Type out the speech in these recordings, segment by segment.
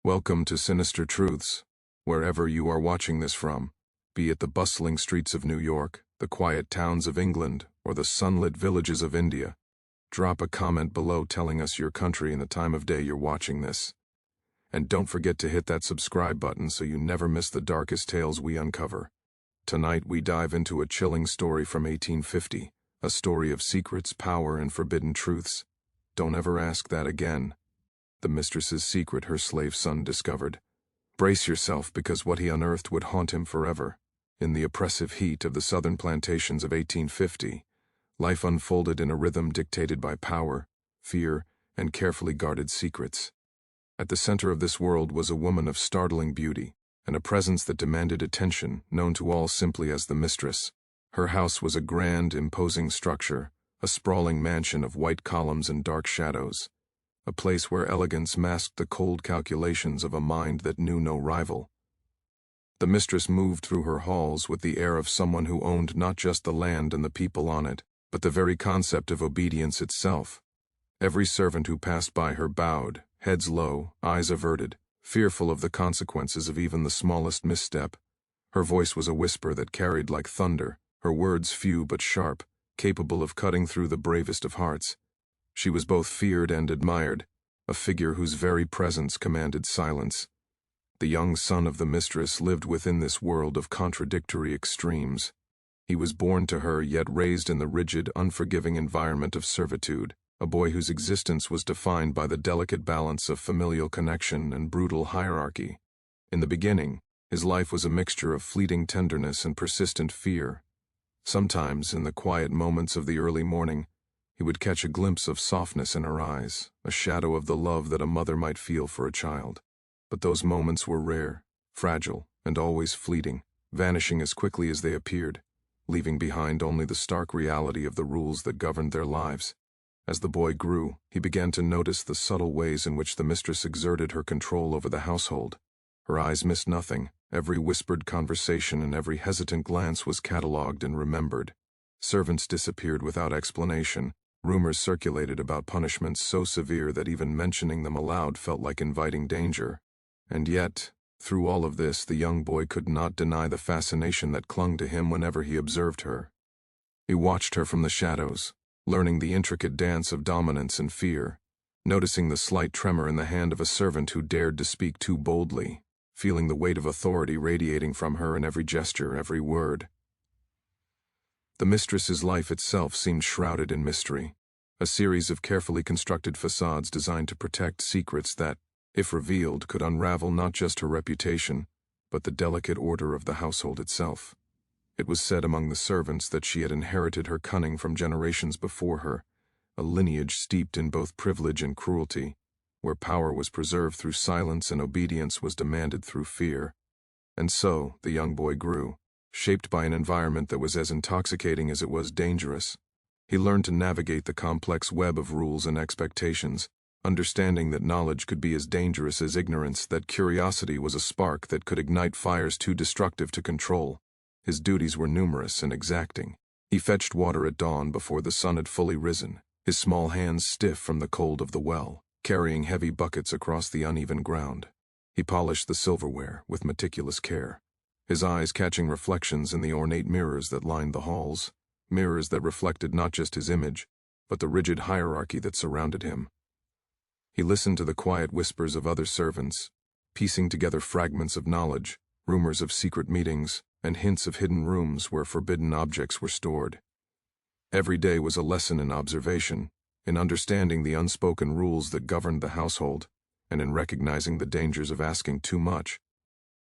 Welcome to Sinister Truths, wherever you are watching this from, be it the bustling streets of New York, the quiet towns of England, or the sunlit villages of India. Drop a comment below telling us your country and the time of day you're watching this. And don't forget to hit that subscribe button so you never miss the darkest tales we uncover. Tonight we dive into a chilling story from 1850, a story of secrets, power, and forbidden truths. Don't ever ask that again. The mistress's secret her slave son discovered. Brace yourself, because what he unearthed would haunt him forever. In the oppressive heat of the southern plantations of 1850, life unfolded in a rhythm dictated by power, fear, and carefully guarded secrets. At the center of this world was a woman of startling beauty, and a presence that demanded attention, known to all simply as the Mistress. Her house was a grand, imposing structure, a sprawling mansion of white columns and dark shadows. A place where elegance masked the cold calculations of a mind that knew no rival. The mistress moved through her halls with the air of someone who owned not just the land and the people on it, but the very concept of obedience itself. Every servant who passed by her bowed, heads low, eyes averted, fearful of the consequences of even the smallest misstep. Her voice was a whisper that carried like thunder, her words few but sharp, capable of cutting through the bravest of hearts. She was both feared and admired, a figure whose very presence commanded silence. The young son of the mistress lived within this world of contradictory extremes. He was born to her, yet raised in the rigid, unforgiving environment of servitude, a boy whose existence was defined by the delicate balance of familial connection and brutal hierarchy. In the beginning, his life was a mixture of fleeting tenderness and persistent fear. Sometimes, in the quiet moments of the early morning, he would catch a glimpse of softness in her eyes, a shadow of the love that a mother might feel for a child. But those moments were rare, fragile, and always fleeting, vanishing as quickly as they appeared, leaving behind only the stark reality of the rules that governed their lives. As the boy grew, he began to notice the subtle ways in which the mistress exerted her control over the household. Her eyes missed nothing, every whispered conversation and every hesitant glance was catalogued and remembered. Servants disappeared without explanation. Rumors circulated about punishments so severe that even mentioning them aloud felt like inviting danger. And yet, through all of this, the young boy could not deny the fascination that clung to him whenever he observed her. He watched her from the shadows, learning the intricate dance of dominance and fear, noticing the slight tremor in the hand of a servant who dared to speak too boldly, feeling the weight of authority radiating from her in every gesture, every word. The mistress's life itself seemed shrouded in mystery, a series of carefully constructed facades designed to protect secrets that, if revealed, could unravel not just her reputation, but the delicate order of the household itself. It was said among the servants that she had inherited her cunning from generations before her, a lineage steeped in both privilege and cruelty, where power was preserved through silence and obedience was demanded through fear. And so, the young boy grew, shaped by an environment that was as intoxicating as it was dangerous. He learned to navigate the complex web of rules and expectations, understanding that knowledge could be as dangerous as ignorance, that curiosity was a spark that could ignite fires too destructive to control. His duties were numerous and exacting. He fetched water at dawn before the sun had fully risen, his small hands stiff from the cold of the well, carrying heavy buckets across the uneven ground. He polished the silverware with meticulous care, his eyes catching reflections in the ornate mirrors that lined the halls, mirrors that reflected not just his image, but the rigid hierarchy that surrounded him. He listened to the quiet whispers of other servants, piecing together fragments of knowledge, rumors of secret meetings, and hints of hidden rooms where forbidden objects were stored. Every day was a lesson in observation, in understanding the unspoken rules that governed the household, and in recognizing the dangers of asking too much,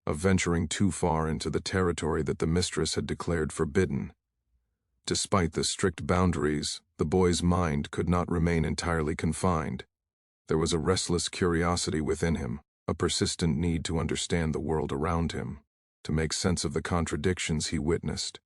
of venturing too far into the territory that the mistress had declared forbidden. Despite the strict boundaries, the boy's mind could not remain entirely confined. There was a restless curiosity within him, a persistent need to understand the world around him, to make sense of the contradictions he witnessed.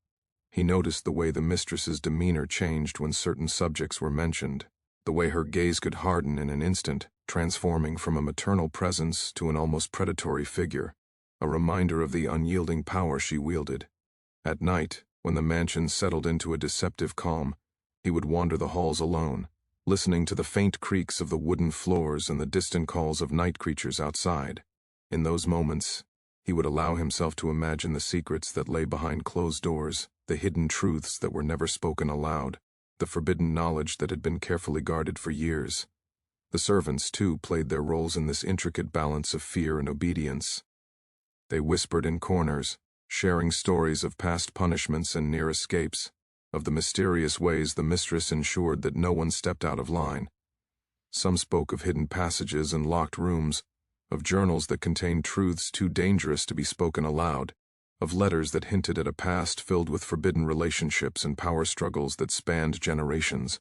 He noticed the way the mistress's demeanor changed when certain subjects were mentioned, the way her gaze could harden in an instant, transforming from a maternal presence to an almost predatory figure, a reminder of the unyielding power she wielded. At night, when the mansion settled into a deceptive calm, he would wander the halls alone, listening to the faint creaks of the wooden floors and the distant calls of night creatures outside. In those moments, he would allow himself to imagine the secrets that lay behind closed doors, the hidden truths that were never spoken aloud, the forbidden knowledge that had been carefully guarded for years. The servants, too, played their roles in this intricate balance of fear and obedience. They whispered in corners, sharing stories of past punishments and near escapes, of the mysterious ways the mistress ensured that no one stepped out of line. Some spoke of hidden passages and locked rooms, of journals that contained truths too dangerous to be spoken aloud, of letters that hinted at a past filled with forbidden relationships and power struggles that spanned generations.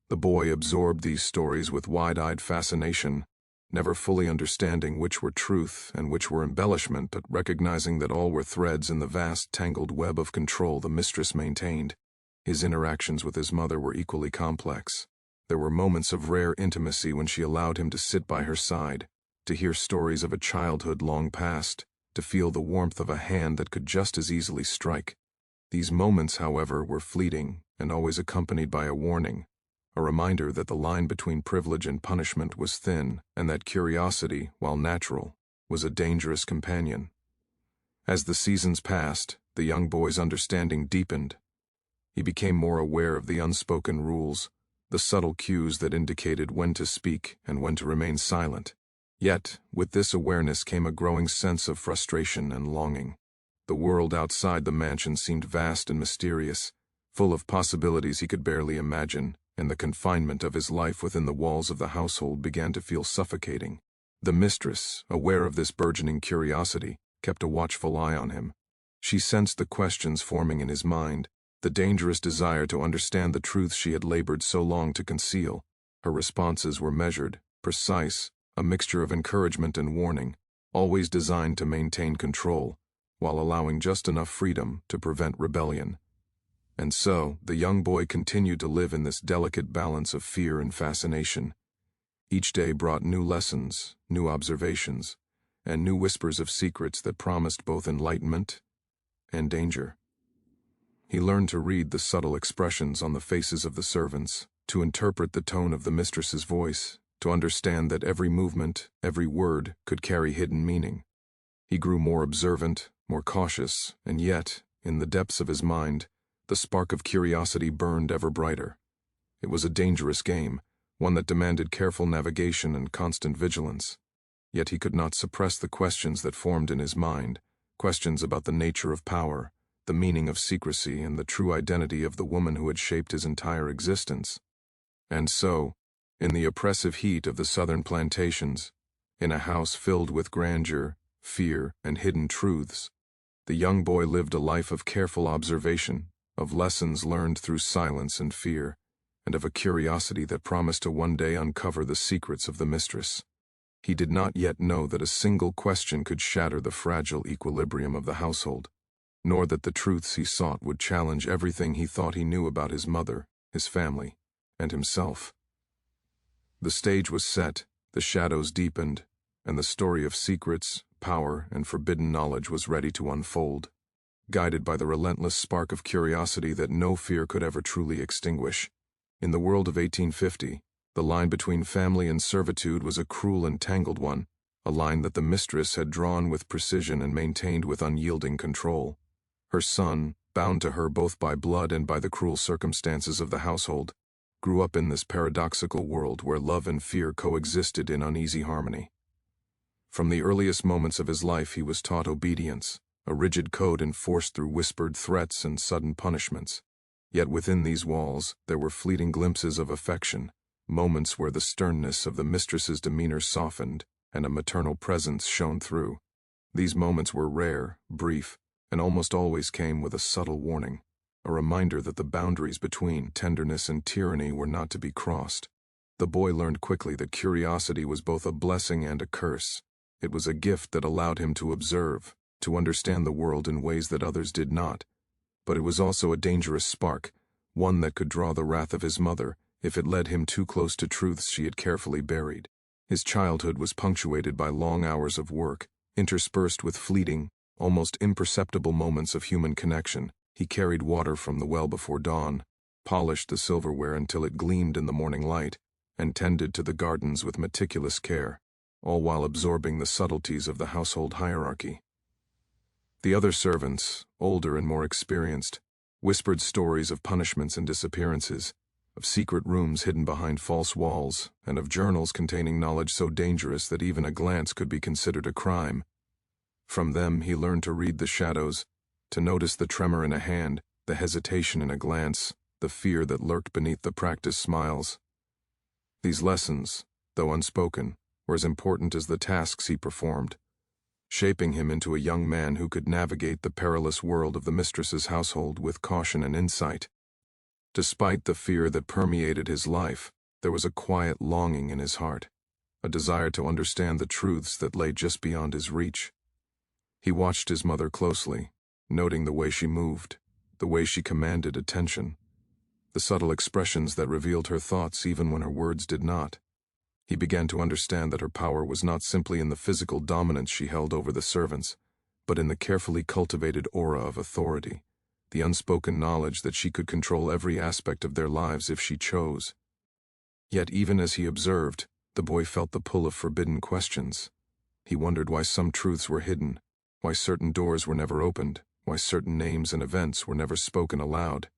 The boy absorbed these stories with wide-eyed fascination, never fully understanding which were truth and which were embellishment, but recognizing that all were threads in the vast, tangled web of control the mistress maintained. His interactions with his mother were equally complex. There were moments of rare intimacy when she allowed him to sit by her side, to hear stories of a childhood long past, to feel the warmth of a hand that could just as easily strike. These moments, however, were fleeting and always accompanied by a warning, a reminder that the line between privilege and punishment was thin, and that curiosity, while natural, was a dangerous companion. As the seasons passed, the young boy's understanding deepened. He became more aware of the unspoken rules, the subtle cues that indicated when to speak and when to remain silent. Yet, with this awareness came a growing sense of frustration and longing. The world outside the mansion seemed vast and mysterious, full of possibilities he could barely imagine, and the confinement of his life within the walls of the household began to feel suffocating. The mistress, aware of this burgeoning curiosity, kept a watchful eye on him. She sensed the questions forming in his mind, the dangerous desire to understand the truths she had labored so long to conceal. Her responses were measured, precise, a mixture of encouragement and warning, always designed to maintain control, while allowing just enough freedom to prevent rebellion. And so, the young boy continued to live in this delicate balance of fear and fascination. Each day brought new lessons, new observations, and new whispers of secrets that promised both enlightenment and danger. He learned to read the subtle expressions on the faces of the servants, to interpret the tone of the mistress's voice, to understand that every movement, every word, could carry hidden meaning. He grew more observant, more cautious, and yet, in the depths of his mind, the spark of curiosity burned ever brighter. It was a dangerous game, one that demanded careful navigation and constant vigilance. Yet he could not suppress the questions that formed in his mind, questions about the nature of power, the meaning of secrecy, and the true identity of the woman who had shaped his entire existence. And so, in the oppressive heat of the southern plantations, in a house filled with grandeur, fear, and hidden truths, the young boy lived a life of careful observation, of lessons learned through silence and fear, and of a curiosity that promised to one day uncover the secrets of the mistress. He did not yet know that a single question could shatter the fragile equilibrium of the household, nor that the truths he sought would challenge everything he thought he knew about his mother, his family, and himself. The stage was set, the shadows deepened, and the story of secrets, power, and forbidden knowledge was ready to unfold, guided by the relentless spark of curiosity that no fear could ever truly extinguish. In the world of 1850, the line between family and servitude was a cruel and tangled one, a line that the mistress had drawn with precision and maintained with unyielding control. Her son, bound to her both by blood and by the cruel circumstances of the household, grew up in this paradoxical world where love and fear coexisted in uneasy harmony. From the earliest moments of his life he was taught obedience, a rigid code enforced through whispered threats and sudden punishments. Yet within these walls there were fleeting glimpses of affection, moments where the sternness of the mistress's demeanor softened and a maternal presence shone through. These moments were rare, brief, and almost always came with a subtle warning, a reminder that the boundaries between tenderness and tyranny were not to be crossed. The boy learned quickly that curiosity was both a blessing and a curse. It was a gift that allowed him to observe, to understand the world in ways that others did not. But it was also a dangerous spark, one that could draw the wrath of his mother if it led him too close to truths she had carefully buried. His childhood was punctuated by long hours of work, interspersed with fleeting, almost imperceptible moments of human connection. He carried water from the well before dawn, polished the silverware until it gleamed in the morning light, and tended to the gardens with meticulous care. all while absorbing the subtleties of the household hierarchy. The other servants, older and more experienced, whispered stories of punishments and disappearances, of secret rooms hidden behind false walls, and of journals containing knowledge so dangerous that even a glance could be considered a crime. From them he learned to read the shadows, to notice the tremor in a hand, the hesitation in a glance, the fear that lurked beneath the practiced smiles. These lessons, though unspoken, were as important as the tasks he performed, shaping him into a young man who could navigate the perilous world of the mistress's household with caution and insight. Despite the fear that permeated his life, there was a quiet longing in his heart, a desire to understand the truths that lay just beyond his reach. He watched his mother closely, noting the way she moved, the way she commanded attention, the subtle expressions that revealed her thoughts even when her words did not. He began to understand that her power was not simply in the physical dominance she held over the servants, but in the carefully cultivated aura of authority, the unspoken knowledge that she could control every aspect of their lives if she chose. Yet even as he observed, the boy felt the pull of forbidden questions. He wondered why some truths were hidden, why certain doors were never opened, why certain names and events were never spoken aloud.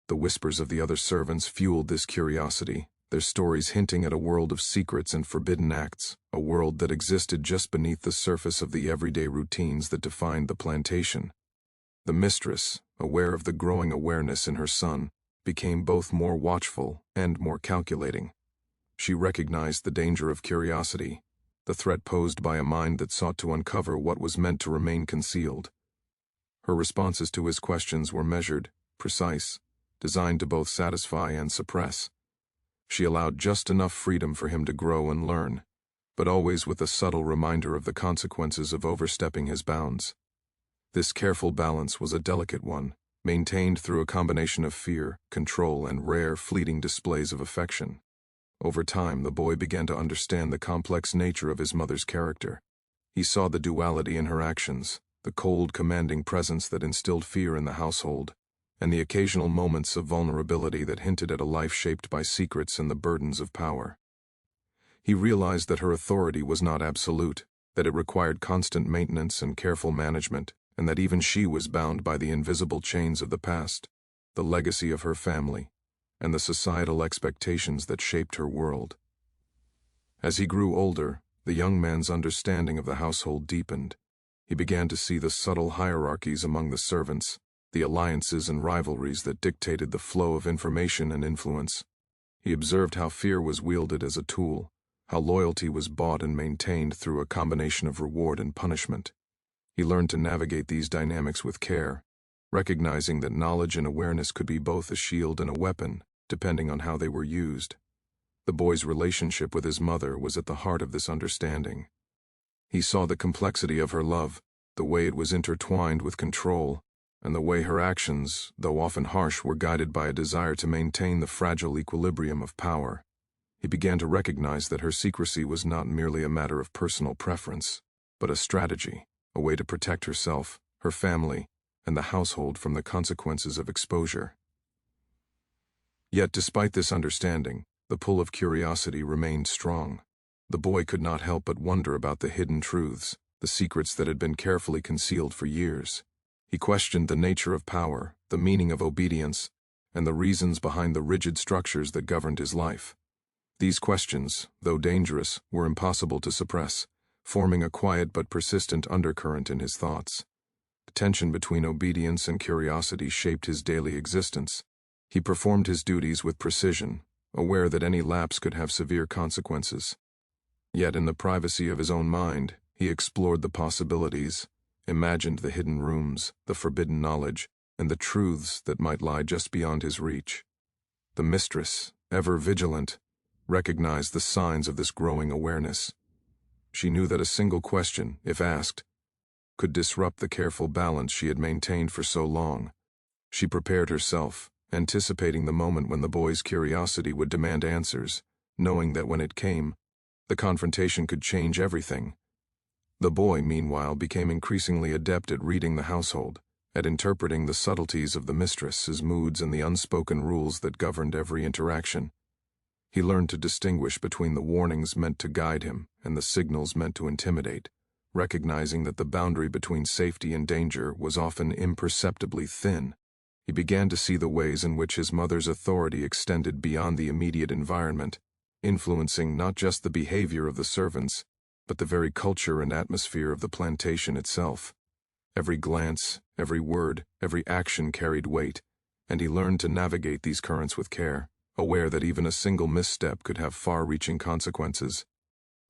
The whispers of the other servants fueled this curiosity, their stories hinting at a world of secrets and forbidden acts, a world that existed just beneath the surface of the everyday routines that defined the plantation. The mistress, aware of the growing awareness in her son, became both more watchful and more calculating. She recognized the danger of curiosity, the threat posed by a mind that sought to uncover what was meant to remain concealed. Her responses to his questions were measured, precise, designed to both satisfy and suppress. She allowed just enough freedom for him to grow and learn, but always with a subtle reminder of the consequences of overstepping his bounds. This careful balance was a delicate one, maintained through a combination of fear, control, and rare, fleeting displays of affection. Over time, the boy began to understand the complex nature of his mother's character. He saw the duality in her actions, the cold, commanding presence that instilled fear in the household, and the occasional moments of vulnerability that hinted at a life shaped by secrets and the burdens of power. He realized that her authority was not absolute, that it required constant maintenance and careful management, and that even she was bound by the invisible chains of the past, the legacy of her family, and the societal expectations that shaped her world. As he grew older, the young man's understanding of the household deepened. He began to see the subtle hierarchies among the servants, the alliances and rivalries that dictated the flow of information and influence. He observed how fear was wielded as a tool, how loyalty was bought and maintained through a combination of reward and punishment. He learned to navigate these dynamics with care, recognizing that knowledge and awareness could be both a shield and a weapon, depending on how they were used. The boy's relationship with his mother was at the heart of this understanding. He saw the complexity of her love, the way it was intertwined with control, and the way her actions, though often harsh, were guided by a desire to maintain the fragile equilibrium of power. He began to recognize that her secrecy was not merely a matter of personal preference, but a strategy, a way to protect herself, her family, and the household from the consequences of exposure. Yet despite this understanding, the pull of curiosity remained strong. The boy could not help but wonder about the hidden truths, the secrets that had been carefully concealed for years. He questioned the nature of power, the meaning of obedience, and the reasons behind the rigid structures that governed his life. These questions, though dangerous, were impossible to suppress, forming a quiet but persistent undercurrent in his thoughts. The tension between obedience and curiosity shaped his daily existence. He performed his duties with precision, aware that any lapse could have severe consequences. Yet in the privacy of his own mind, he explored the possibilities, imagined the hidden rooms, the forbidden knowledge, and the truths that might lie just beyond his reach. The mistress, ever vigilant, recognized the signs of this growing awareness. She knew that a single question, if asked, could disrupt the careful balance she had maintained for so long. She prepared herself, anticipating the moment when the boy's curiosity would demand answers, knowing that when it came, the confrontation could change everything. The boy, meanwhile, became increasingly adept at reading the household, at interpreting the subtleties of the mistress's moods and the unspoken rules that governed every interaction. He learned to distinguish between the warnings meant to guide him and the signals meant to intimidate, recognizing that the boundary between safety and danger was often imperceptibly thin. He began to see the ways in which his mother's authority extended beyond the immediate environment, influencing not just the behavior of the servants, but the very culture and atmosphere of the plantation itself. Every glance, every word, every action carried weight, and he learned to navigate these currents with care, aware that even a single misstep could have far-reaching consequences.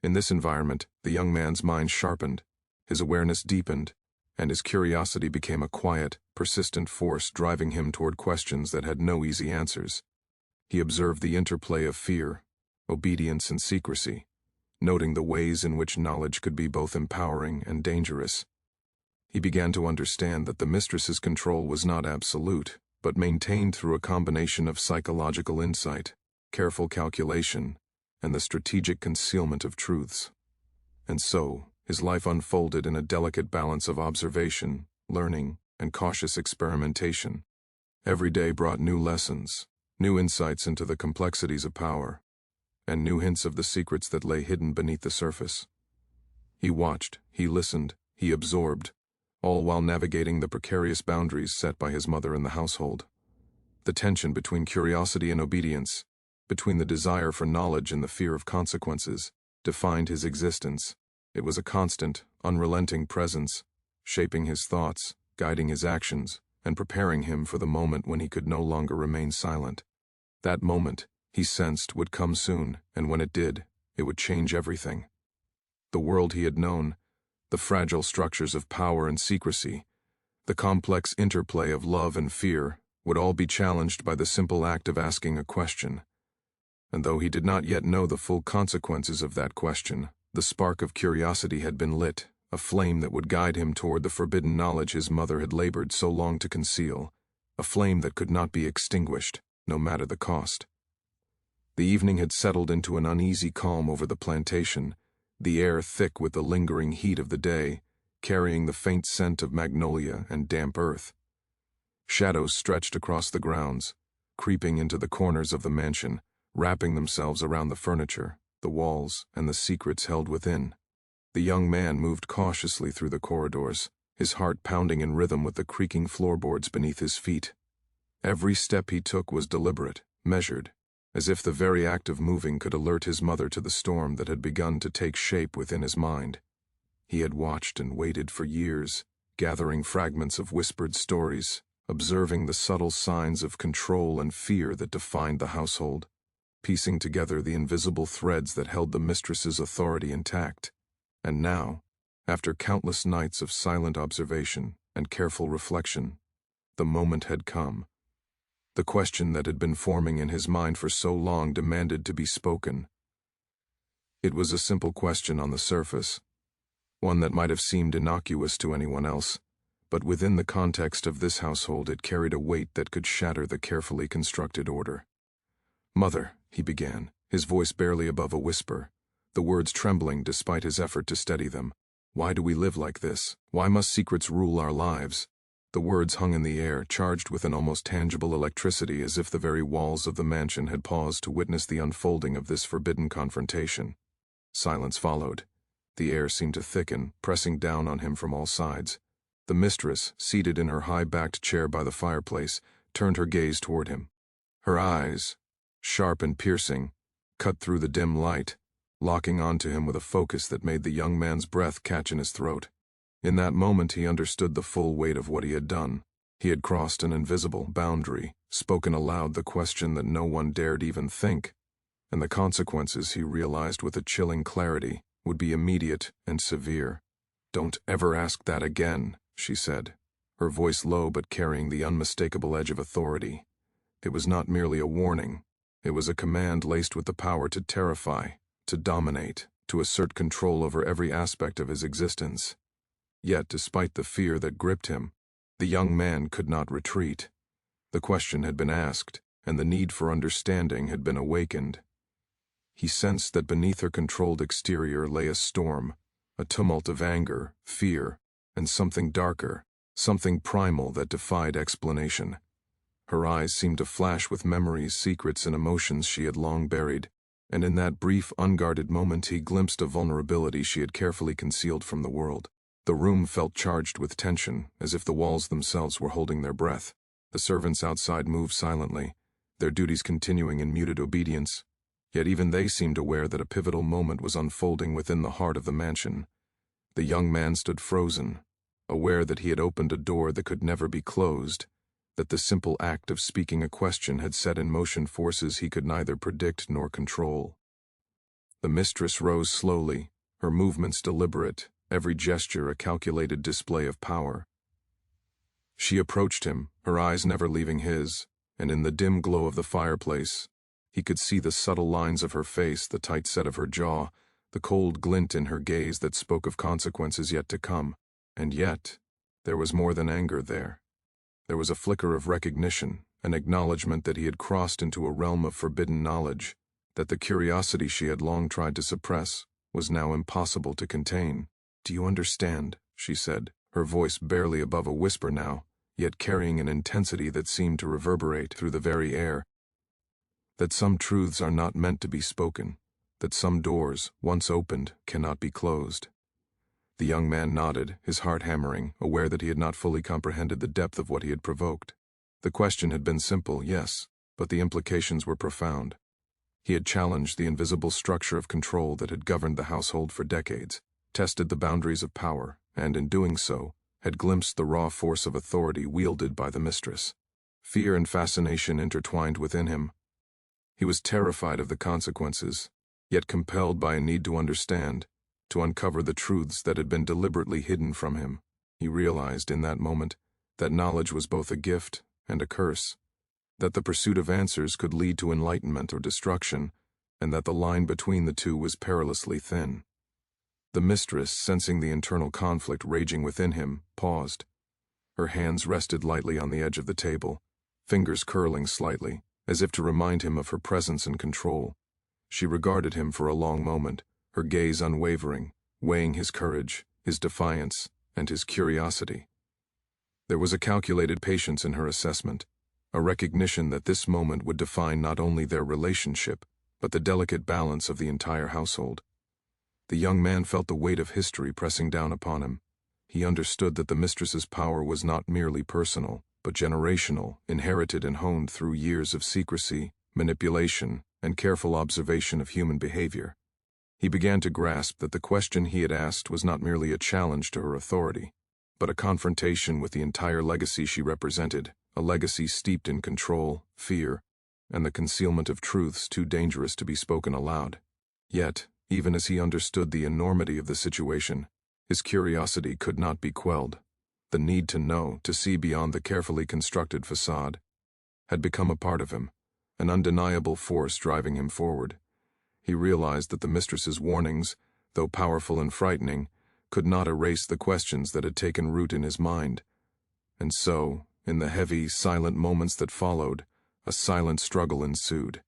In this environment, the young man's mind sharpened, his awareness deepened, and his curiosity became a quiet, persistent force driving him toward questions that had no easy answers. He observed the interplay of fear, obedience, and secrecy, noting the ways in which knowledge could be both empowering and dangerous. He began to understand that the mistress's control was not absolute, but maintained through a combination of psychological insight, careful calculation, and the strategic concealment of truths. And so, his life unfolded in a delicate balance of observation, learning, and cautious experimentation. Every day brought new lessons, new insights into the complexities of power, and new hints of the secrets that lay hidden beneath the surface. He watched, he listened, he absorbed, all while navigating the precarious boundaries set by his mother and the household. The tension between curiosity and obedience, between the desire for knowledge and the fear of consequences, defined his existence. It was a constant, unrelenting presence, shaping his thoughts, guiding his actions, and preparing him for the moment when he could no longer remain silent. That moment, he sensed, would come soon, and when it did, it would change everything. The world he had known, the fragile structures of power and secrecy, the complex interplay of love and fear, would all be challenged by the simple act of asking a question. And though he did not yet know the full consequences of that question, the spark of curiosity had been lit, a flame that would guide him toward the forbidden knowledge his mother had labored so long to conceal, a flame that could not be extinguished, no matter the cost. The evening had settled into an uneasy calm over the plantation, the air thick with the lingering heat of the day, carrying the faint scent of magnolia and damp earth. Shadows stretched across the grounds, creeping into the corners of the mansion, wrapping themselves around the furniture, the walls, and the secrets held within. The young man moved cautiously through the corridors, his heart pounding in rhythm with the creaking floorboards beneath his feet. Every step he took was deliberate, measured, as if the very act of moving could alert his mother to the storm that had begun to take shape within his mind. He had watched and waited for years, gathering fragments of whispered stories, observing the subtle signs of control and fear that defined the household, piecing together the invisible threads that held the mistress's authority intact. And now, after countless nights of silent observation and careful reflection, the moment had come. The question that had been forming in his mind for so long demanded to be spoken. It was a simple question on the surface, one that might have seemed innocuous to anyone else, but within the context of this household it carried a weight that could shatter the carefully constructed order. "Mother," he began, his voice barely above a whisper, the words trembling despite his effort to steady them. "Why do we live like this? Why must secrets rule our lives?" The words hung in the air, charged with an almost tangible electricity, as if the very walls of the mansion had paused to witness the unfolding of this forbidden confrontation. Silence followed. The air seemed to thicken, pressing down on him from all sides. The mistress, seated in her high-backed chair by the fireplace, turned her gaze toward him. Her eyes, sharp and piercing, cut through the dim light, locking onto him with a focus that made the young man's breath catch in his throat. In that moment he understood the full weight of what he had done. He had crossed an invisible boundary, spoken aloud the question that no one dared even think, and the consequences, he realized with a chilling clarity, would be immediate and severe. "Don't ever ask that again," she said, her voice low but carrying the unmistakable edge of authority. It was not merely a warning. It was a command laced with the power to terrify, to dominate, to assert control over every aspect of his existence. Yet, despite the fear that gripped him, the young man could not retreat. The question had been asked, and the need for understanding had been awakened. He sensed that beneath her controlled exterior lay a storm, a tumult of anger, fear, and something darker, something primal that defied explanation. Her eyes seemed to flash with memories, secrets, and emotions she had long buried, and in that brief, unguarded moment he glimpsed a vulnerability she had carefully concealed from the world. The room felt charged with tension, as if the walls themselves were holding their breath. The servants outside moved silently, their duties continuing in muted obedience, yet even they seemed aware that a pivotal moment was unfolding within the heart of the mansion. The young man stood frozen, aware that he had opened a door that could never be closed, that the simple act of speaking a question had set in motion forces he could neither predict nor control. The mistress rose slowly, her movements deliberate, every gesture a calculated display of power. She approached him, her eyes never leaving his, and in the dim glow of the fireplace, he could see the subtle lines of her face, the tight set of her jaw, the cold glint in her gaze that spoke of consequences yet to come. And yet, there was more than anger there. There was a flicker of recognition, an acknowledgement that he had crossed into a realm of forbidden knowledge, that the curiosity she had long tried to suppress was now impossible to contain. "Do you understand?" she said, her voice barely above a whisper now, yet carrying an intensity that seemed to reverberate through the very air. "That some truths are not meant to be spoken, that some doors, once opened, cannot be closed." The young man nodded, his heart hammering, aware that he had not fully comprehended the depth of what he had provoked. The question had been simple, yes, but the implications were profound. He had challenged the invisible structure of control that had governed the household for decades, tested the boundaries of power, and in doing so, had glimpsed the raw force of authority wielded by the mistress. Fear and fascination intertwined within him. He was terrified of the consequences, yet compelled by a need to understand, to uncover the truths that had been deliberately hidden from him. He realized in that moment that knowledge was both a gift and a curse, that the pursuit of answers could lead to enlightenment or destruction, and that the line between the two was perilously thin. The mistress, sensing the internal conflict raging within him, paused. Her hands rested lightly on the edge of the table, fingers curling slightly, as if to remind him of her presence and control. She regarded him for a long moment, her gaze unwavering, weighing his courage, his defiance, and his curiosity. There was a calculated patience in her assessment, a recognition that this moment would define not only their relationship, but the delicate balance of the entire household. The young man felt the weight of history pressing down upon him. He understood that the mistress's power was not merely personal, but generational, inherited and honed through years of secrecy, manipulation, and careful observation of human behavior. He began to grasp that the question he had asked was not merely a challenge to her authority, but a confrontation with the entire legacy she represented, a legacy steeped in control, fear, and the concealment of truths too dangerous to be spoken aloud. Yet, even as he understood the enormity of the situation, his curiosity could not be quelled. The need to know, to see beyond the carefully constructed facade, had become a part of him, an undeniable force driving him forward. He realized that the mistress's warnings, though powerful and frightening, could not erase the questions that had taken root in his mind. And so, in the heavy, silent moments that followed, a silent struggle ensued.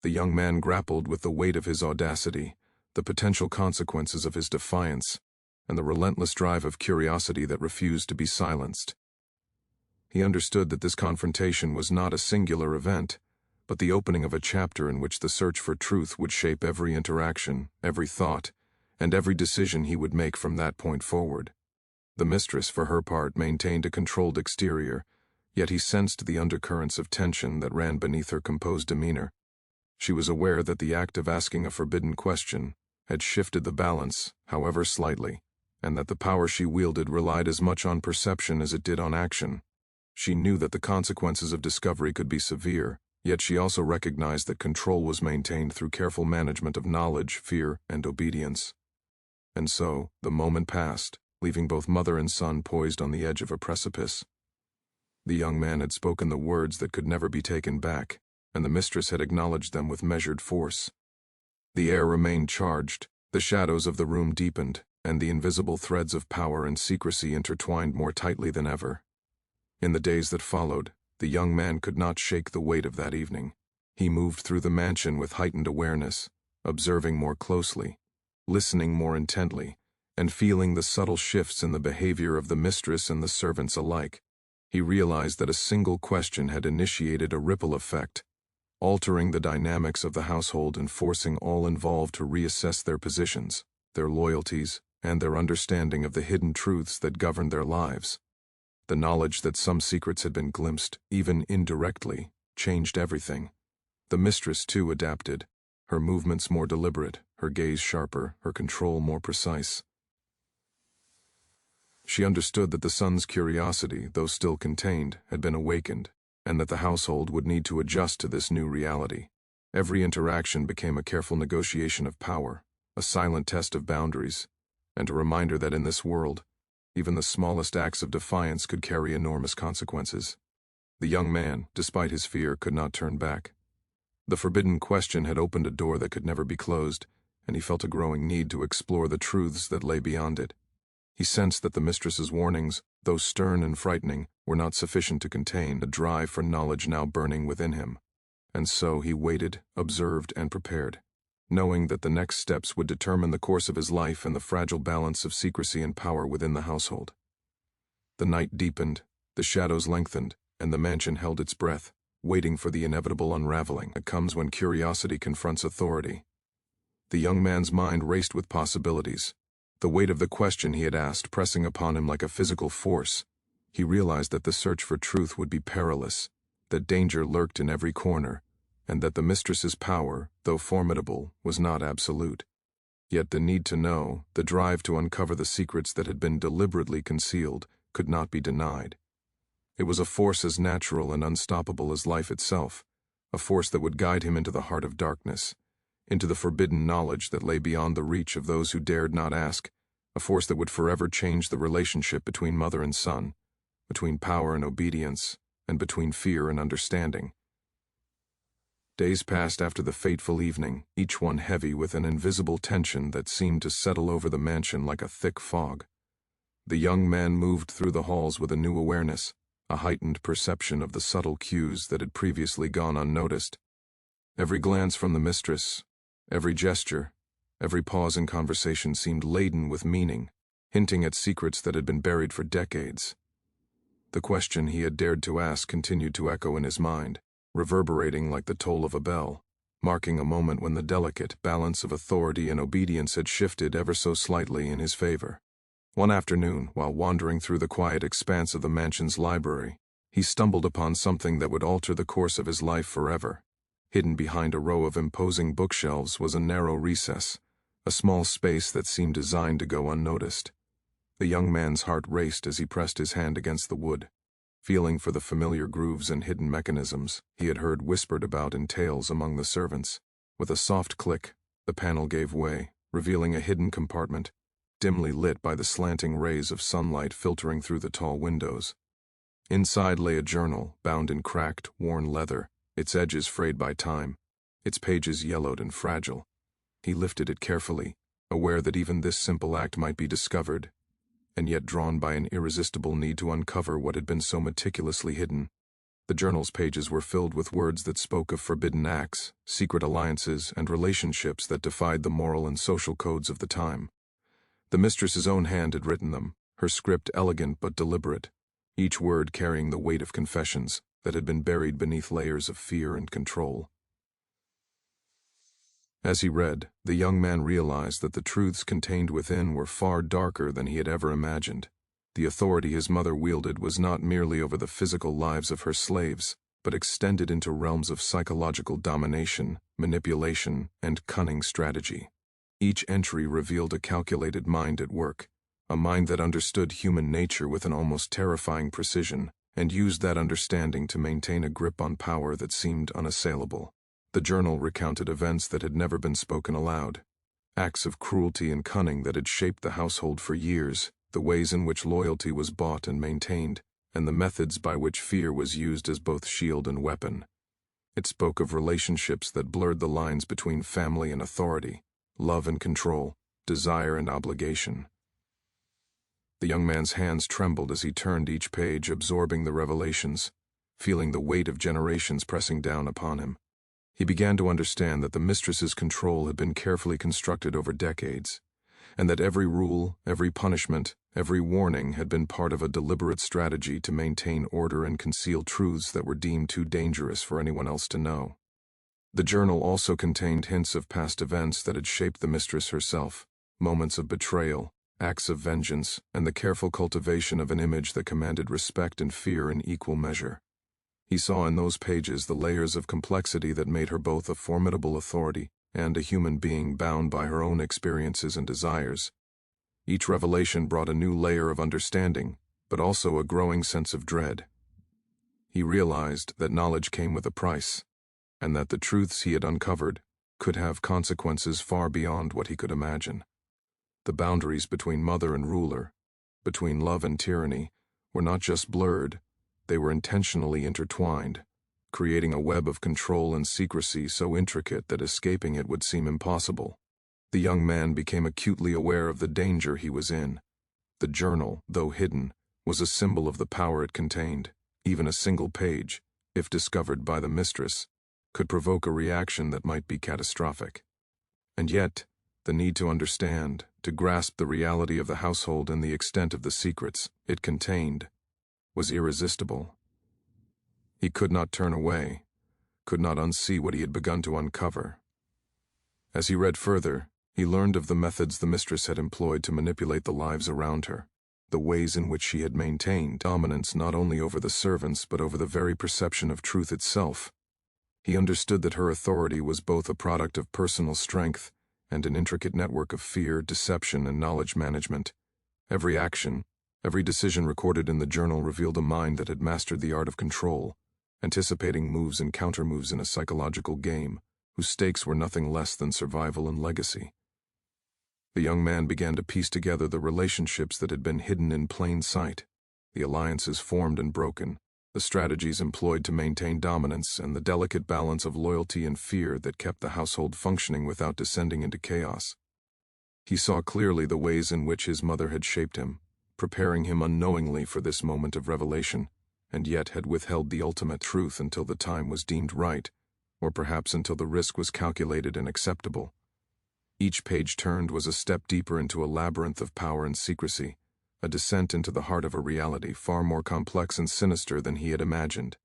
The young man grappled with the weight of his audacity, the potential consequences of his defiance, and the relentless drive of curiosity that refused to be silenced. He understood that this confrontation was not a singular event, but the opening of a chapter in which the search for truth would shape every interaction, every thought, and every decision he would make from that point forward. The mistress, for her part, maintained a controlled exterior, yet he sensed the undercurrents of tension that ran beneath her composed demeanor. She was aware that the act of asking a forbidden question had shifted the balance, however slightly, and that the power she wielded relied as much on perception as it did on action. She knew that the consequences of discovery could be severe, yet she also recognized that control was maintained through careful management of knowledge, fear, and obedience. And so, the moment passed, leaving both mother and son poised on the edge of a precipice. The young man had spoken the words that could never be taken back, and the mistress had acknowledged them with measured force. The air remained charged, the shadows of the room deepened, and the invisible threads of power and secrecy intertwined more tightly than ever. In the days that followed, the young man could not shake the weight of that evening. He moved through the mansion with heightened awareness, observing more closely, listening more intently, and feeling the subtle shifts in the behavior of the mistress and the servants alike. He realized that a single question had initiated a ripple effect, altering the dynamics of the household and forcing all involved to reassess their positions, their loyalties, and their understanding of the hidden truths that governed their lives. The knowledge that some secrets had been glimpsed, even indirectly, changed everything. The mistress, too, adapted, her movements more deliberate, her gaze sharper, her control more precise. She understood that the son's curiosity, though still contained, had been awakened, and that the household would need to adjust to this new reality. Every interaction became a careful negotiation of power, a silent test of boundaries, and a reminder that in this world, even the smallest acts of defiance could carry enormous consequences. The young man, despite his fear, could not turn back. The forbidden question had opened a door that could never be closed, and he felt a growing need to explore the truths that lay beyond it. He sensed that the mistress's warnings, though stern and frightening, were not sufficient to contain the drive for knowledge now burning within him. And so he waited, observed, and prepared, knowing that the next steps would determine the course of his life and the fragile balance of secrecy and power within the household. The night deepened, the shadows lengthened, and the mansion held its breath, waiting for the inevitable unraveling that comes when curiosity confronts authority. The young man's mind raced with possibilities, the weight of the question he had asked pressing upon him like a physical force. He realized that the search for truth would be perilous, that danger lurked in every corner, and that the mistress's power, though formidable, was not absolute. Yet the need to know, the drive to uncover the secrets that had been deliberately concealed, could not be denied. It was a force as natural and unstoppable as life itself, a force that would guide him into the heart of darkness, into the forbidden knowledge that lay beyond the reach of those who dared not ask, a force that would forever change the relationship between mother and son, between power and obedience, and between fear and understanding. Days passed after the fateful evening, each one heavy with an invisible tension that seemed to settle over the mansion like a thick fog. The young man moved through the halls with a new awareness, a heightened perception of the subtle cues that had previously gone unnoticed. Every glance from the mistress, every gesture, every pause in conversation seemed laden with meaning, hinting at secrets that had been buried for decades. The question he had dared to ask continued to echo in his mind, reverberating like the toll of a bell, marking a moment when the delicate balance of authority and obedience had shifted ever so slightly in his favor. One afternoon, while wandering through the quiet expanse of the mansion's library, he stumbled upon something that would alter the course of his life forever. Hidden behind a row of imposing bookshelves was a narrow recess, a small space that seemed designed to go unnoticed. The young man's heart raced as he pressed his hand against the wood, feeling for the familiar grooves and hidden mechanisms he had heard whispered about in tales among the servants. With a soft click, the panel gave way, revealing a hidden compartment, dimly lit by the slanting rays of sunlight filtering through the tall windows. Inside lay a journal, bound in cracked, worn leather, its edges frayed by time, its pages yellowed and fragile. He lifted it carefully, aware that even this simple act might be discovered, and yet drawn by an irresistible need to uncover what had been so meticulously hidden. The journal's pages were filled with words that spoke of forbidden acts, secret alliances, and relationships that defied the moral and social codes of the time. The mistress's own hand had written them, her script elegant but deliberate, each word carrying the weight of confessions that had been buried beneath layers of fear and control. As he read, the young man realized that the truths contained within were far darker than he had ever imagined. The authority his mother wielded was not merely over the physical lives of her slaves, but extended into realms of psychological domination, manipulation, and cunning strategy. Each entry revealed a calculated mind at work, a mind that understood human nature with an almost terrifying precision, and used that understanding to maintain a grip on power that seemed unassailable. The journal recounted events that had never been spoken aloud, acts of cruelty and cunning that had shaped the household for years, the ways in which loyalty was bought and maintained, and the methods by which fear was used as both shield and weapon. It spoke of relationships that blurred the lines between family and authority, love and control, desire and obligation. The young man's hands trembled as he turned each page, absorbing the revelations, feeling the weight of generations pressing down upon him. He began to understand that the mistress's control had been carefully constructed over decades, and that every rule, every punishment, Every warning had been part of a deliberate strategy to maintain order and conceal truths that were deemed too dangerous for anyone else to know. The journal also contained hints of past events that had shaped the mistress herself, moments of betrayal, acts of vengeance, and the careful cultivation of an image that commanded respect and fear in equal measure. He saw in those pages the layers of complexity that made her both a formidable authority and a human being bound by her own experiences and desires. Each revelation brought a new layer of understanding, but also a growing sense of dread. He realized that knowledge came with a price, and that the truths he had uncovered could have consequences far beyond what he could imagine. The boundaries between mother and ruler, between love and tyranny, were not just blurred, they were intentionally intertwined, creating a web of control and secrecy so intricate that escaping it would seem impossible. The young man became acutely aware of the danger he was in. The journal, though hidden, was a symbol of the power it contained. Even a single page, if discovered by the mistress, could provoke a reaction that might be catastrophic. And yet, the need to understand, to grasp the reality of the household and the extent of the secrets it contained, was irresistible. He could not turn away, could not unsee what he had begun to uncover. As he read further, he learned of the methods the mistress had employed to manipulate the lives around her, the ways in which she had maintained dominance not only over the servants but over the very perception of truth itself. He understood that her authority was both a product of personal strength and an intricate network of fear, deception, and knowledge management. Every action, every decision recorded in the journal revealed a mind that had mastered the art of control, anticipating moves and countermoves in a psychological game, whose stakes were nothing less than survival and legacy. The young man began to piece together the relationships that had been hidden in plain sight, the alliances formed and broken, the strategies employed to maintain dominance, and the delicate balance of loyalty and fear that kept the household functioning without descending into chaos. He saw clearly the ways in which his mother had shaped him, preparing him unknowingly for this moment of revelation, and yet had withheld the ultimate truth until the time was deemed right, or perhaps until the risk was calculated and acceptable. Each page turned was a step deeper into a labyrinth of power and secrecy, a descent into the heart of a reality far more complex and sinister than he had imagined.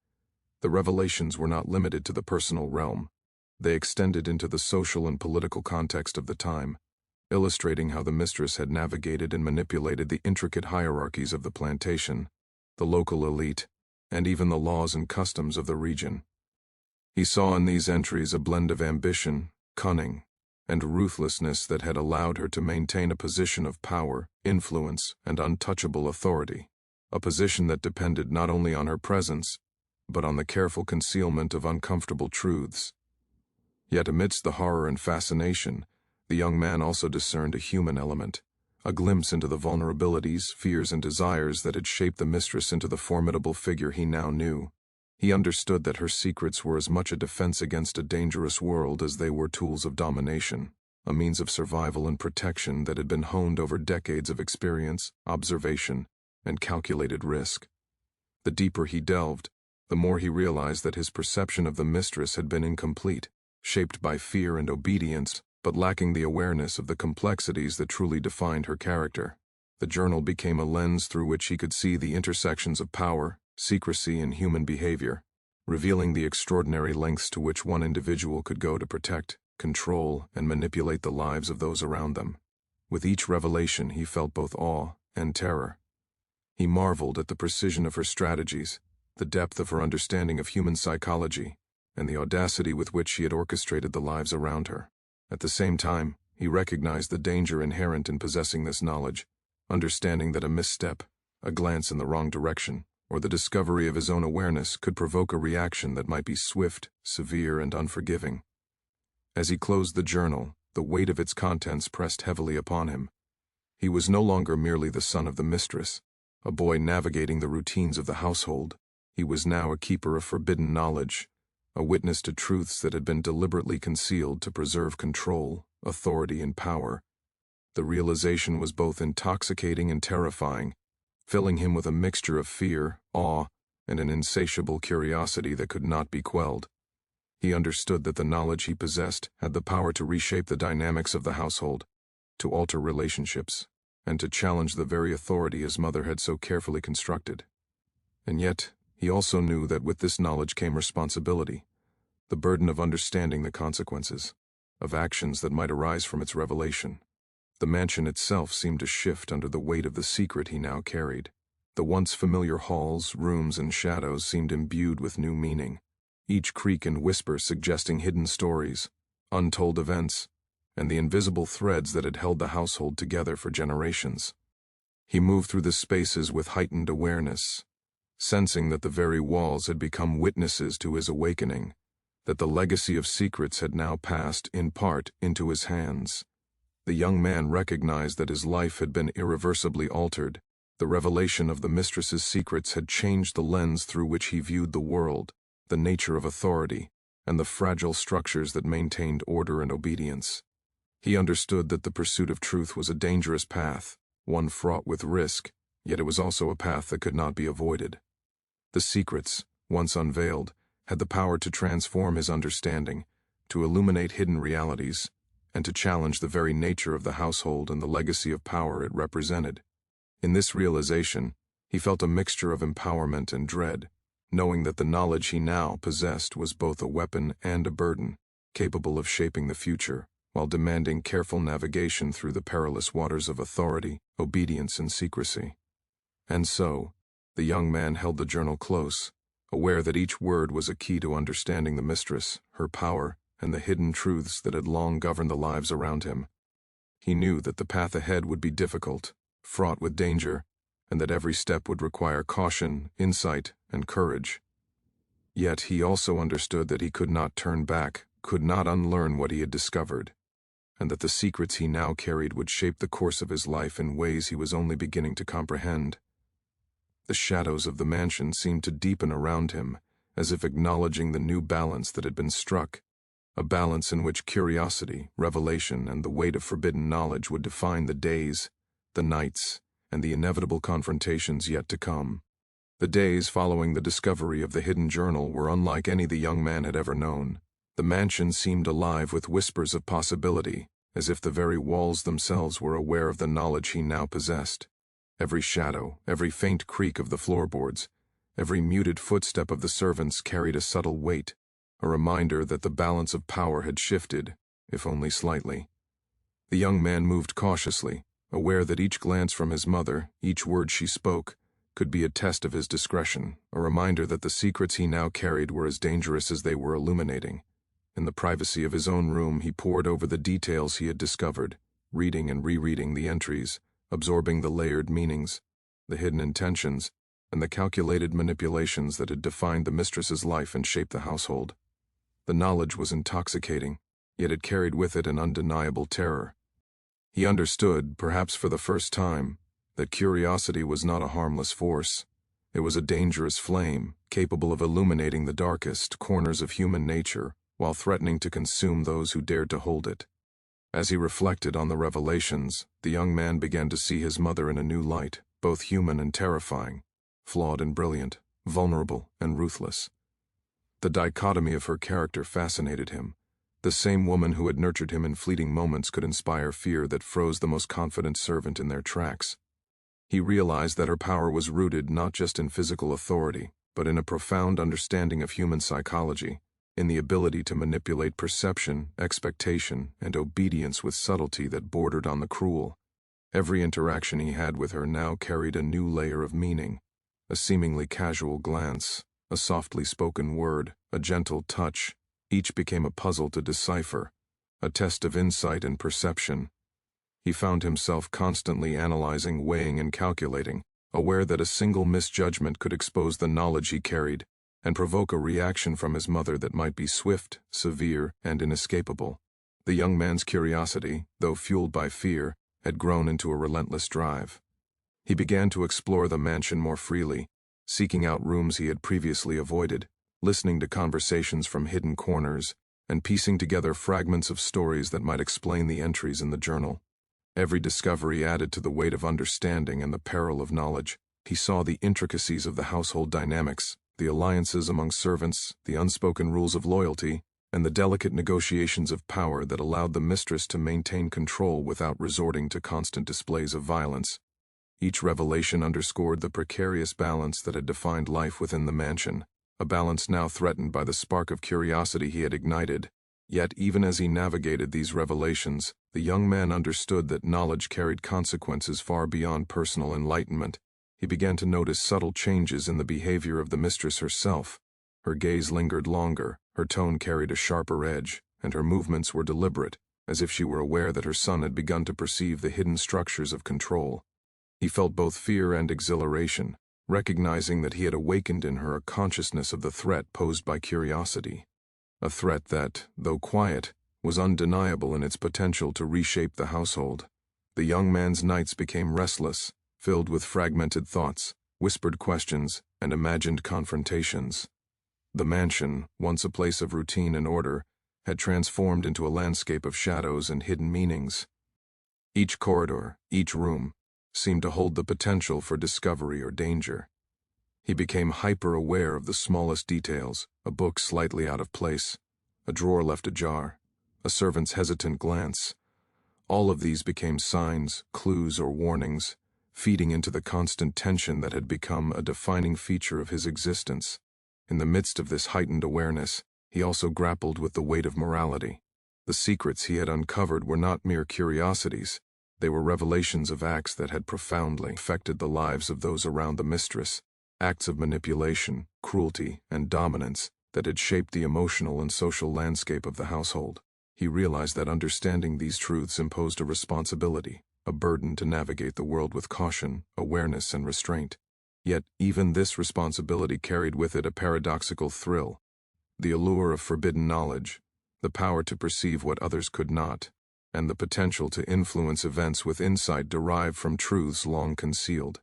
The revelations were not limited to the personal realm. They extended into the social and political context of the time, illustrating how the mistress had navigated and manipulated the intricate hierarchies of the plantation, the local elite, and even the laws and customs of the region. He saw in these entries a blend of ambition, cunning, and ruthlessness that had allowed her to maintain a position of power, influence, and untouchable authority, a position that depended not only on her presence, but on the careful concealment of uncomfortable truths. Yet amidst the horror and fascination, the young man also discerned a human element, a glimpse into the vulnerabilities, fears, and desires that had shaped the mistress into the formidable figure he now knew. He understood that her secrets were as much a defense against a dangerous world as they were tools of domination, a means of survival and protection that had been honed over decades of experience, observation, and calculated risk. The deeper he delved, the more he realized that his perception of the mistress had been incomplete, shaped by fear and obedience, but lacking the awareness of the complexities that truly defined her character. The journal became a lens through which he could see the intersections of power, secrecy, and human behavior, revealing the extraordinary lengths to which one individual could go to protect, control, and manipulate the lives of those around them. With each revelation, he felt both awe and terror. He marveled at the precision of her strategies, the depth of her understanding of human psychology, and the audacity with which she had orchestrated the lives around her. At the same time, he recognized the danger inherent in possessing this knowledge, understanding that a misstep, a glance in the wrong direction, or the discovery of his own awareness could provoke a reaction that might be swift, severe, and unforgiving. As he closed the journal, the weight of its contents pressed heavily upon him. He was no longer merely the son of the mistress, a boy navigating the routines of the household. He was now a keeper of forbidden knowledge, a witness to truths that had been deliberately concealed to preserve control, authority, and power. The realization was both intoxicating and terrifying, filling him with a mixture of fear, awe, and an insatiable curiosity that could not be quelled. He understood that the knowledge he possessed had the power to reshape the dynamics of the household, to alter relationships, and to challenge the very authority his mother had so carefully constructed. And yet, he also knew that with this knowledge came responsibility, the burden of understanding the consequences of actions that might arise from its revelation. The mansion itself seemed to shift under the weight of the secret he now carried. The once familiar halls, rooms, and shadows seemed imbued with new meaning, each creak and whisper suggesting hidden stories, untold events, and the invisible threads that had held the household together for generations. He moved through the spaces with heightened awareness, sensing that the very walls had become witnesses to his awakening, that the legacy of secrets had now passed, in part, into his hands. The young man recognized that his life had been irreversibly altered. The revelation of the mistress's secrets had changed the lens through which he viewed the world, the nature of authority, and the fragile structures that maintained order and obedience. He understood that the pursuit of truth was a dangerous path, one fraught with risk, yet it was also a path that could not be avoided. The secrets, once unveiled, had the power to transform his understanding, to illuminate hidden realities, and to challenge the very nature of the household and the legacy of power it represented. In this realization, he felt a mixture of empowerment and dread, knowing that the knowledge he now possessed was both a weapon and a burden, capable of shaping the future, while demanding careful navigation through the perilous waters of authority, obedience, and secrecy. And so, the young man held the journal close, aware that each word was a key to understanding the mistress, her power, and the hidden truths that had long governed the lives around him. He knew that the path ahead would be difficult, fraught with danger, and that every step would require caution, insight, and courage. Yet he also understood that he could not turn back, could not unlearn what he had discovered, and that the secrets he now carried would shape the course of his life in ways he was only beginning to comprehend. The shadows of the mansion seemed to deepen around him, as if acknowledging the new balance that had been struck, a balance in which curiosity, revelation, and the weight of forbidden knowledge would define the days, the nights, and the inevitable confrontations yet to come. The days following the discovery of the hidden journal were unlike any the young man had ever known. The mansion seemed alive with whispers of possibility, as if the very walls themselves were aware of the knowledge he now possessed. Every shadow, every faint creak of the floorboards, every muted footstep of the servants carried a subtle weight, a reminder that the balance of power had shifted, if only slightly. The young man moved cautiously, aware that each glance from his mother, each word she spoke, could be a test of his discretion, a reminder that the secrets he now carried were as dangerous as they were illuminating. In the privacy of his own room, he pored over the details he had discovered, reading and rereading the entries, absorbing the layered meanings, the hidden intentions, and the calculated manipulations that had defined the mistress's life and shaped the household. The knowledge was intoxicating, yet it carried with it an undeniable terror. He understood, perhaps for the first time, that curiosity was not a harmless force. It was a dangerous flame, capable of illuminating the darkest corners of human nature, while threatening to consume those who dared to hold it. As he reflected on the revelations, the young man began to see his mother in a new light, both human and terrifying, flawed and brilliant, vulnerable and ruthless. The dichotomy of her character fascinated him. The same woman who had nurtured him in fleeting moments could inspire fear that froze the most confident servant in their tracks. He realized that her power was rooted not just in physical authority, but in a profound understanding of human psychology, in the ability to manipulate perception, expectation, and obedience with subtlety that bordered on the cruel. Every interaction he had with her now carried a new layer of meaning, a seemingly casual glance, a softly spoken word, a gentle touch. Each became a puzzle to decipher, a test of insight and perception. He found himself constantly analyzing, weighing, and calculating, aware that a single misjudgment could expose the knowledge he carried and provoke a reaction from his mother that might be swift, severe, and inescapable. The young man's curiosity, though fueled by fear, had grown into a relentless drive. He began to explore the mansion more freely, seeking out rooms he had previously avoided, listening to conversations from hidden corners, and piecing together fragments of stories that might explain the entries in the journal. Every discovery added to the weight of understanding and the peril of knowledge. He saw the intricacies of the household dynamics, the alliances among servants, the unspoken rules of loyalty, and the delicate negotiations of power that allowed the mistress to maintain control without resorting to constant displays of violence. Each revelation underscored the precarious balance that had defined life within the mansion, a balance now threatened by the spark of curiosity he had ignited. Yet even as he navigated these revelations, the young man understood that knowledge carried consequences far beyond personal enlightenment. He began to notice subtle changes in the behavior of the mistress herself. Her gaze lingered longer, her tone carried a sharper edge, and her movements were deliberate, as if she were aware that her son had begun to perceive the hidden structures of control. He felt both fear and exhilaration, recognizing that he had awakened in her a consciousness of the threat posed by curiosity. A threat that, though quiet, was undeniable in its potential to reshape the household. The young man's nights became restless, filled with fragmented thoughts, whispered questions, and imagined confrontations. The mansion, once a place of routine and order, had transformed into a landscape of shadows and hidden meanings. Each corridor, each room, seemed to hold the potential for discovery or danger. He became hyper-aware of the smallest details, a book slightly out of place, a drawer left ajar, a servant's hesitant glance. All of these became signs, clues, or warnings, feeding into the constant tension that had become a defining feature of his existence. In the midst of this heightened awareness, he also grappled with the weight of morality. The secrets he had uncovered were not mere curiosities. They were revelations of acts that had profoundly affected the lives of those around the mistress, acts of manipulation, cruelty, and dominance that had shaped the emotional and social landscape of the household. He realized that understanding these truths imposed a responsibility, a burden to navigate the world with caution, awareness, and restraint. Yet even this responsibility carried with it a paradoxical thrill, the allure of forbidden knowledge, the power to perceive what others could not, and the potential to influence events with insight derived from truths long concealed.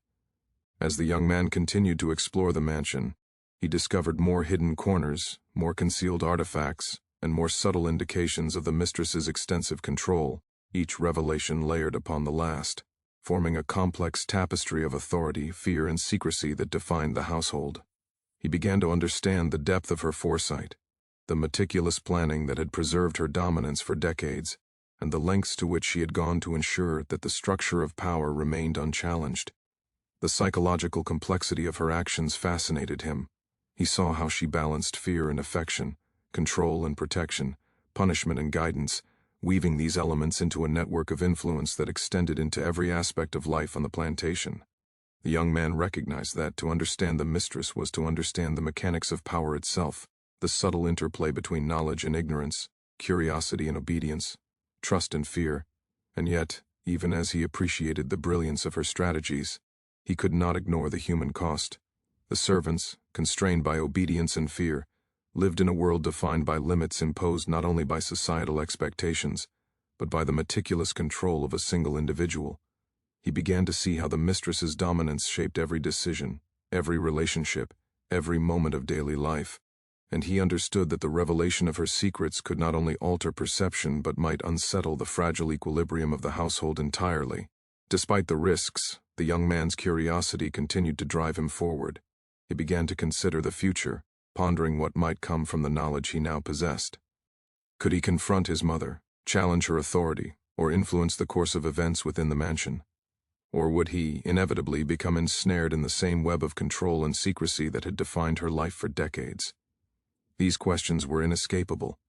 As the young man continued to explore the mansion, he discovered more hidden corners, more concealed artifacts, and more subtle indications of the mistress's extensive control, each revelation layered upon the last, forming a complex tapestry of authority, fear, and secrecy that defined the household. He began to understand the depth of her foresight, the meticulous planning that had preserved her dominance for decades, and the lengths to which she had gone to ensure that the structure of power remained unchallenged. The psychological complexity of her actions fascinated him. He saw how she balanced fear and affection, control and protection, punishment and guidance, weaving these elements into a network of influence that extended into every aspect of life on the plantation. The young man recognized that to understand the mistress was to understand the mechanics of power itself, the subtle interplay between knowledge and ignorance, curiosity and obedience, trust and fear, and yet, even as he appreciated the brilliance of her strategies, he could not ignore the human cost. The servants, constrained by obedience and fear, lived in a world defined by limits imposed not only by societal expectations, but by the meticulous control of a single individual. He began to see how the mistress's dominance shaped every decision, every relationship, every moment of daily life, and he understood that the revelation of her secrets could not only alter perception but might unsettle the fragile equilibrium of the household entirely. Despite the risks, the young man's curiosity continued to drive him forward. He began to consider the future, pondering what might come from the knowledge he now possessed. Could he confront his mother, challenge her authority, or influence the course of events within the mansion? Or would he, inevitably, become ensnared in the same web of control and secrecy that had defined her life for decades? These questions were inescapable,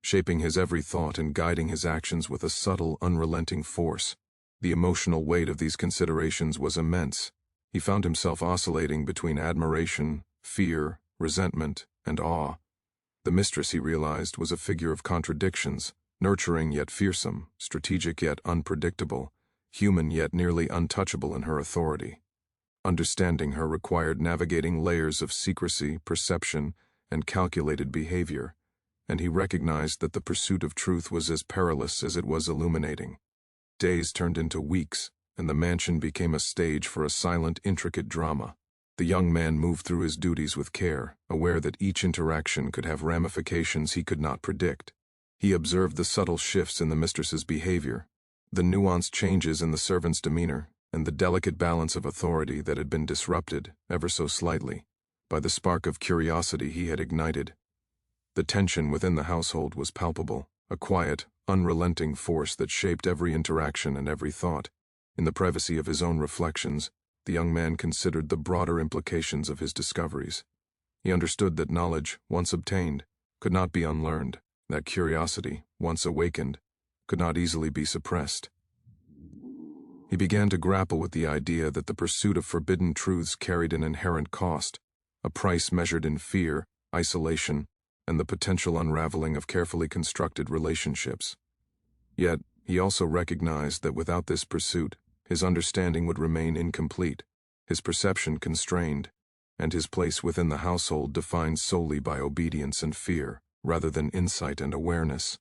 shaping his every thought and guiding his actions with a subtle, unrelenting force. The emotional weight of these considerations was immense. He found himself oscillating between admiration, fear, resentment, and awe. The mistress, he realized, was a figure of contradictions, nurturing yet fearsome, strategic yet unpredictable, human yet nearly untouchable in her authority. Understanding her required navigating layers of secrecy, perception, and calculated behavior, and he recognized that the pursuit of truth was as perilous as it was illuminating. Days turned into weeks, and the mansion became a stage for a silent, intricate drama. The young man moved through his duties with care, aware that each interaction could have ramifications he could not predict. He observed the subtle shifts in the mistress's behavior, the nuanced changes in the servant's demeanor, and the delicate balance of authority that had been disrupted, ever so slightly, by the spark of curiosity he had ignited. The tension within the household was palpable, a quiet, unrelenting force that shaped every interaction and every thought. In the privacy of his own reflections, the young man considered the broader implications of his discoveries. He understood that knowledge, once obtained, could not be unlearned, that curiosity, once awakened, could not easily be suppressed. He began to grapple with the idea that the pursuit of forbidden truths carried an inherent cost, a price measured in fear, isolation, and the potential unraveling of carefully constructed relationships. Yet, he also recognized that without this pursuit, his understanding would remain incomplete, his perception constrained, and his place within the household defined solely by obedience and fear, rather than insight and awareness.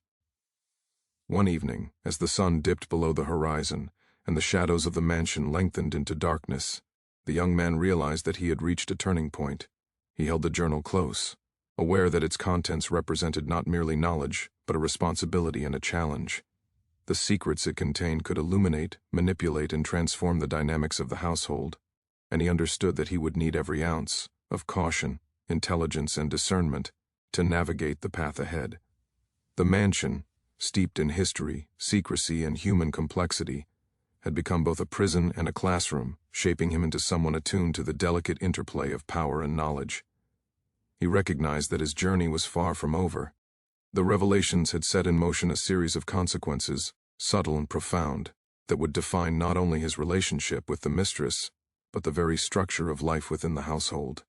One evening, as the sun dipped below the horizon, and the shadows of the mansion lengthened into darkness, the young man realized that he had reached a turning point. He held the journal close, aware that its contents represented not merely knowledge, but a responsibility and a challenge. The secrets it contained could illuminate, manipulate, and transform the dynamics of the household, and he understood that he would need every ounce of caution, intelligence, and discernment to navigate the path ahead. The mansion, steeped in history, secrecy, and human complexity, had become both a prison and a classroom, shaping him into someone attuned to the delicate interplay of power and knowledge. He recognized that his journey was far from over. The revelations had set in motion a series of consequences, subtle and profound, that would define not only his relationship with the mistress, but the very structure of life within the household.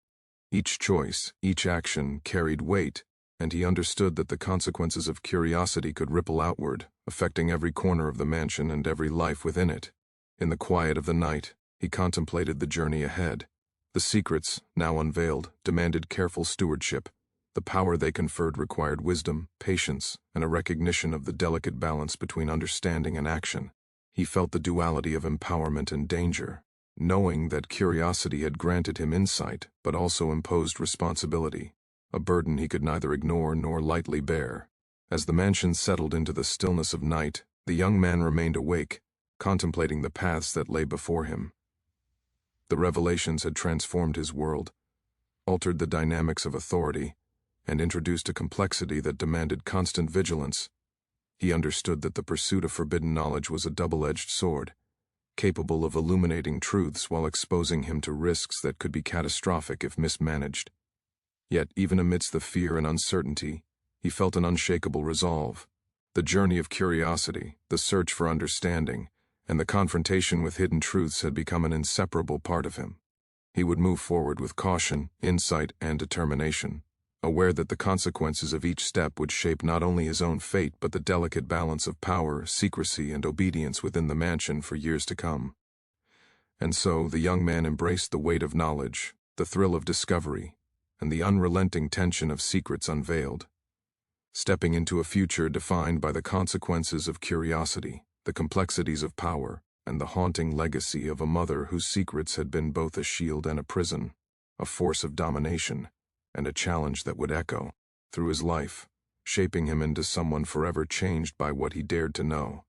Each choice, each action carried weight, and he understood that the consequences of curiosity could ripple outward, affecting every corner of the mansion and every life within it. In the quiet of the night, he contemplated the journey ahead. The secrets, now unveiled, demanded careful stewardship. The power they conferred required wisdom, patience, and a recognition of the delicate balance between understanding and action. He felt the duality of empowerment and danger, knowing that curiosity had granted him insight but also imposed responsibility, a burden he could neither ignore nor lightly bear. As the mansion settled into the stillness of night, the young man remained awake, contemplating the paths that lay before him. The revelations had transformed his world, altered the dynamics of authority, and introduced a complexity that demanded constant vigilance. He understood that the pursuit of forbidden knowledge was a double-edged sword, capable of illuminating truths while exposing him to risks that could be catastrophic if mismanaged. Yet, even amidst the fear and uncertainty, he felt an unshakable resolve. The journey of curiosity, the search for understanding, and the confrontation with hidden truths had become an inseparable part of him. He would move forward with caution, insight, and determination, aware that the consequences of each step would shape not only his own fate but the delicate balance of power, secrecy, and obedience within the mansion for years to come. And so the young man embraced the weight of knowledge, the thrill of discovery, and the unrelenting tension of secrets unveiled, stepping into a future defined by the consequences of curiosity, the complexities of power, and the haunting legacy of a mother whose secrets had been both a shield and a prison, a force of domination, and a challenge that would echo through his life, shaping him into someone forever changed by what he dared to know.